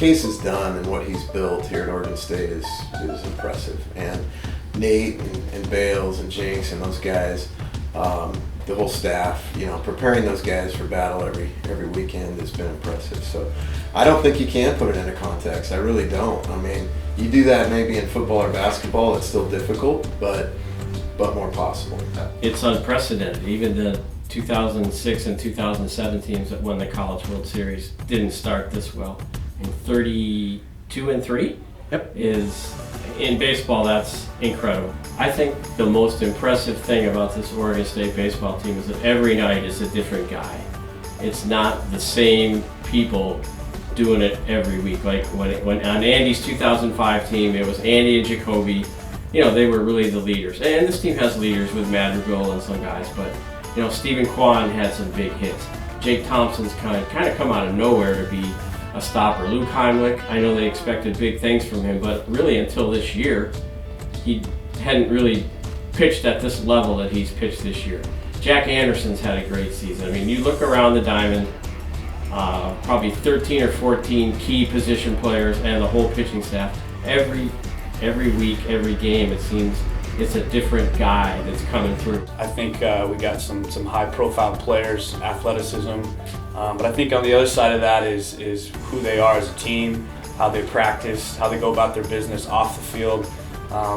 Case has done and what he's built here at Oregon State is impressive. And Nate and Bales and Jinx and those guys, the whole staff, preparing those guys for battle every weekend has been impressive. So I don't think you can put it into context. I really don't. I mean, you do that maybe in football or basketball, it's still difficult, but more possible. It's unprecedented. Even the 2006 and 2007 teams that won the College World Series didn't start this well. And 32-3 is, in baseball, that's incredible. I think the most impressive thing about this Oregon State baseball team is that every night is a different guy. It's not the same people doing it every week. Like when on Andy's 2005 team, it was Andy and Jacoby. They were really the leaders. And this team has leaders with Madrigal and some guys, but Stephen Kwan had some big hits. Jake Thompson's kind of come out of nowhere to be a stopper. Luke Heimlich, I know they expected big things from him, but really until this year, he hadn't really pitched at this level that he's pitched this year. Jack Anderson's had a great season. I mean, you look around the diamond, probably 13 or 14 key position players and the whole pitching staff. Every week, every game, it seems it's a different guy that's coming through. I think we got some high-profile players, athleticism, but I think on the other side of that is who they are as a team, how they practice, how they go about their business off the field.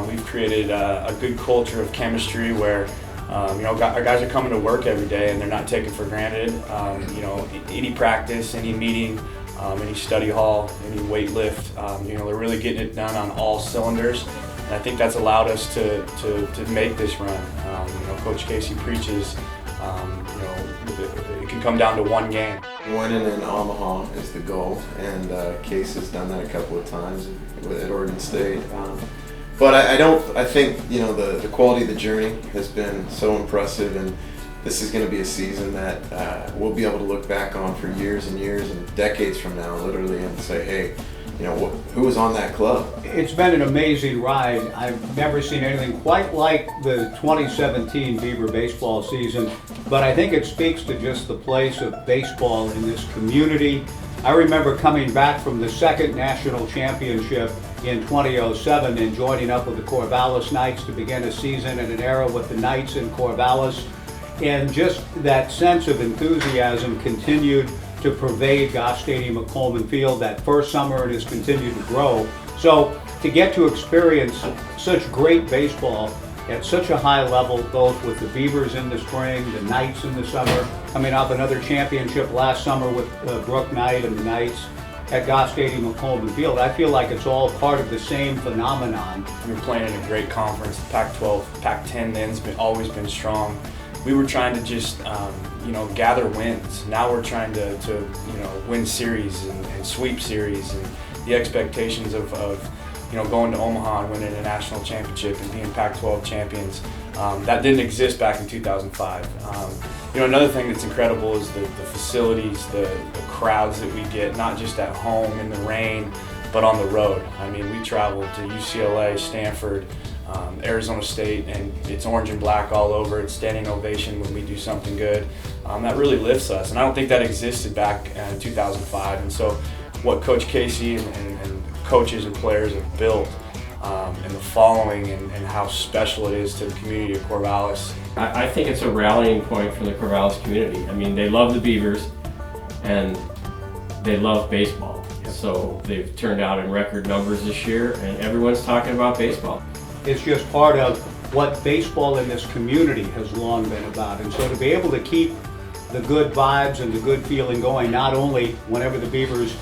We've created a good culture of chemistry where our guys are coming to work every day and they're not taken for granted. Any practice, any meeting, any study hall, any weight lift, they're really getting it done on all cylinders. And I think that's allowed us to make this run. Coach Casey preaches, it can come down to one game. Winning in Omaha is the goal, and Case has done that a couple of times at Oregon State. But I think the quality of the journey has been so impressive, and this is going to be a season that we'll be able to look back on for years and years and decades from now, literally, and say, hey, who was on that club? It's been an amazing ride. I've never seen anything quite like the 2017 Beaver baseball season, but I think it speaks to just the place of baseball in this community. I remember coming back from the second national championship in 2007 and joining up with the Corvallis Knights to begin a season and an era with the Knights in Corvallis. And just that sense of enthusiasm continued to pervade Goff Stadium at Coleman Field that first summer and has continued to grow. So to get to experience such great baseball at such a high level, both with the Beavers in the spring, the Knights in the summer, coming off another championship last summer with Brook Knight and the Knights at Goff Stadium at Coleman Field, I feel like it's all part of the same phenomenon. We're playing in a great conference. Pac-12, Pac-10 then's always been strong. We were trying to just gather wins. Now we're trying to win series and sweep series, and the expectations of going to Omaha and winning a national championship and being Pac-12 champions, that didn't exist back in 2005. Another thing that's incredible is the facilities, the crowds that we get, not just at home in the rain, but on the road. I mean, we traveled to UCLA, Stanford, Arizona State, and it's orange and black all over. It's standing ovation when we do something good. That really lifts us, and I don't think that existed back in 2005. And so what Coach Casey and coaches and players have built, and the following and how special it is to the community of Corvallis. I think it's a rallying point for the Corvallis community. I mean, they love the Beavers and they love baseball. So they've turned out in record numbers this year, and everyone's talking about baseball. It's just part of what baseball in this community has long been about. And so to be able to keep the good vibes and the good feeling going, not only whenever the Beavers,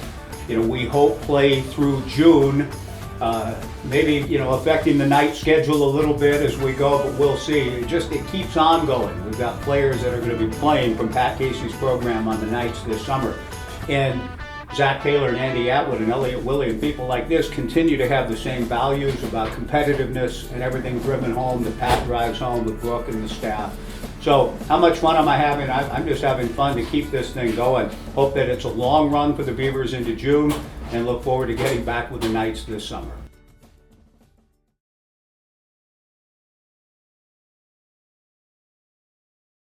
we hope play through June, maybe, affecting the night schedule a little bit as we go, but we'll see. It keeps on going. We've got players that are going to be playing from Pat Casey's program on the nights this summer. And Zach Taylor and Andy Atwood and Elliott Willie and people like this continue to have the same values about competitiveness and everything driven home that Pat drives home with Brooke and the staff. So how much fun am I having? I'm just having fun to keep this thing going. Hope that it's a long run for the Beavers into June, and look forward to getting back with the Knights this summer.